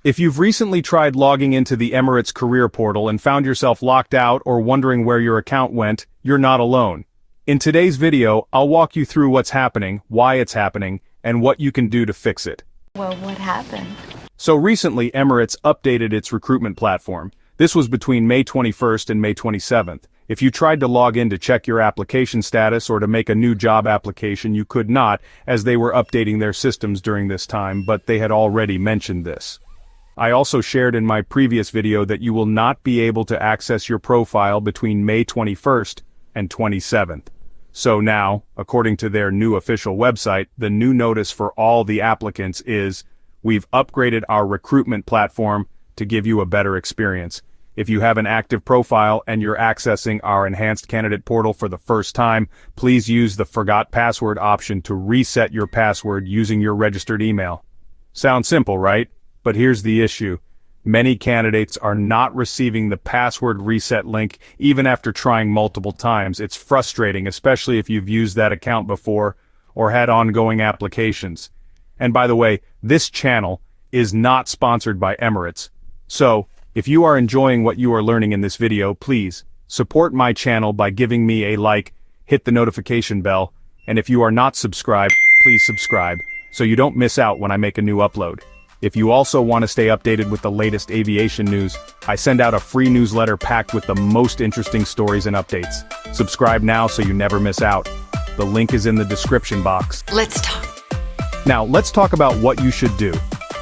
If you've recently tried logging into the Emirates Career Portal and found yourself locked out or wondering where your account went, you're not alone. In today's video, I'll walk you through what's happening, why it's happening, and what you can do to fix it. Well, what happened? So recently, Emirates updated its recruitment platform. This was between May 21st and May 27th. If you tried to log in to check your application status or to make a new job application, you could not, as they were updating their systems during this time, but they had already mentioned this. I also shared in my previous video that you will not be able to access your profile between May 21st and 27th. So now, according to their new official website, the new notice for all the applicants is, we've upgraded our recruitment platform to give you a better experience. If you have an active profile and you're accessing our enhanced candidate portal for the first time, please use the forgot password option to reset your password using your registered email. Sounds simple, right? But here's the issue. Many candidates are not receiving the password reset link even after trying multiple times. It's frustrating, especially if you've used that account before or had ongoing applications. And by the way, this channel is not sponsored by Emirates. So, if you are enjoying what you are learning in this video, please support my channel by giving me a like, hit the notification bell, and if you are not subscribed, please subscribe so you don't miss out when I make a new upload. If you also want to stay updated with the latest aviation news, I send out a free newsletter packed with the most interesting stories and updates. Subscribe now so you never miss out. The link is in the description box. Let's talk. Now, let's talk about what you should do.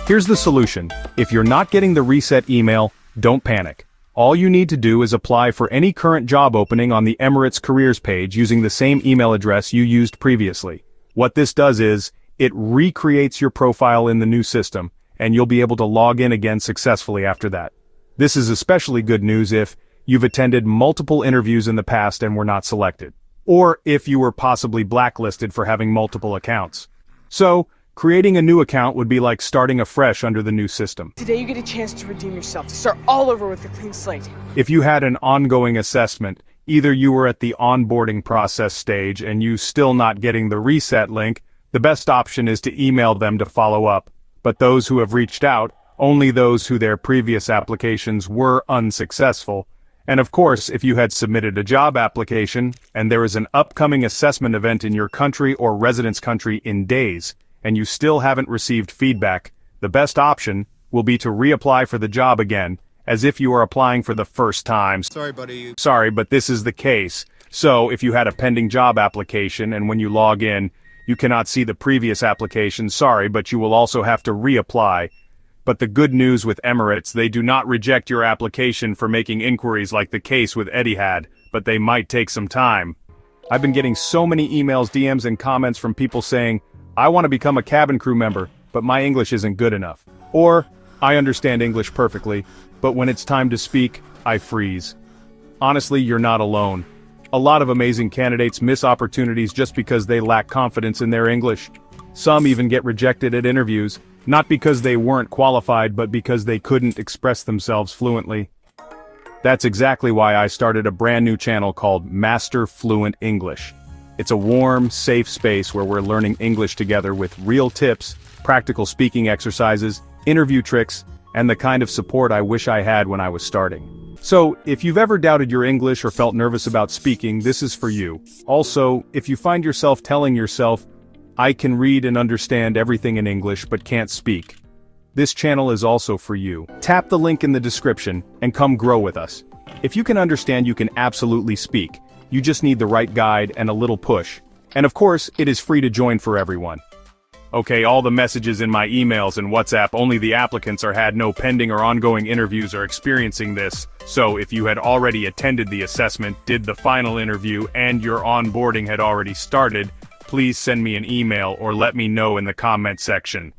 Here's the solution. If you're not getting the reset email, don't panic. All you need to do is apply for any current job opening on the Emirates Careers page using the same email address you used previously. What this does is, it recreates your profile in the new system, and you'll be able to log in again successfully after that. This is especially good news if you've attended multiple interviews in the past and were not selected, or if you were possibly blacklisted for having multiple accounts. So, creating a new account would be like starting afresh under the new system. Today you get a chance to redeem yourself, to start all over with a clean slate. If you had an ongoing assessment, either you were at the onboarding process stage and you still not getting the reset link, the best option is to email them to follow up. But those who have reached out, only those who their previous applications were unsuccessful. And of course, if you had submitted a job application, and there is an upcoming assessment event in your country or residence country in days, and you still haven't received feedback, the best option will be to reapply for the job again, as if you are applying for the first time. Sorry, buddy. Sorry, but this is the case. So, if you had a pending job application and when you log in, you cannot see the previous application, sorry, but you will also have to reapply. But the good news with Emirates, they do not reject your application for making inquiries like the case with Etihad, but they might take some time. I've been getting so many emails, DMs, and comments from people saying, I want to become a cabin crew member, but my English isn't good enough. Or, I understand English perfectly, but when it's time to speak, I freeze. Honestly, you're not alone. A lot of amazing candidates miss opportunities just because they lack confidence in their English. Some even get rejected at interviews, not because they weren't qualified but because they couldn't express themselves fluently. That's exactly why I started a brand new channel called Master Fluent English. It's a warm, safe space where we're learning English together with real tips, practical speaking exercises, interview tricks, and the kind of support I wish I had when I was starting. So, if you've ever doubted your English or felt nervous about speaking, this is for you. Also, if you find yourself telling yourself, I can read and understand everything in English but can't speak, this channel is also for you. Tap the link in the description and come grow with us. If you can understand, you can absolutely speak. You just need the right guide and a little push. And of course, it is free to join for everyone. Okay, all the messages in my emails and WhatsApp, only the applicants or had no pending or ongoing interviews are experiencing this. So if you had already attended the assessment, did the final interview, and your onboarding had already started, please send me an email or let me know in the comment section.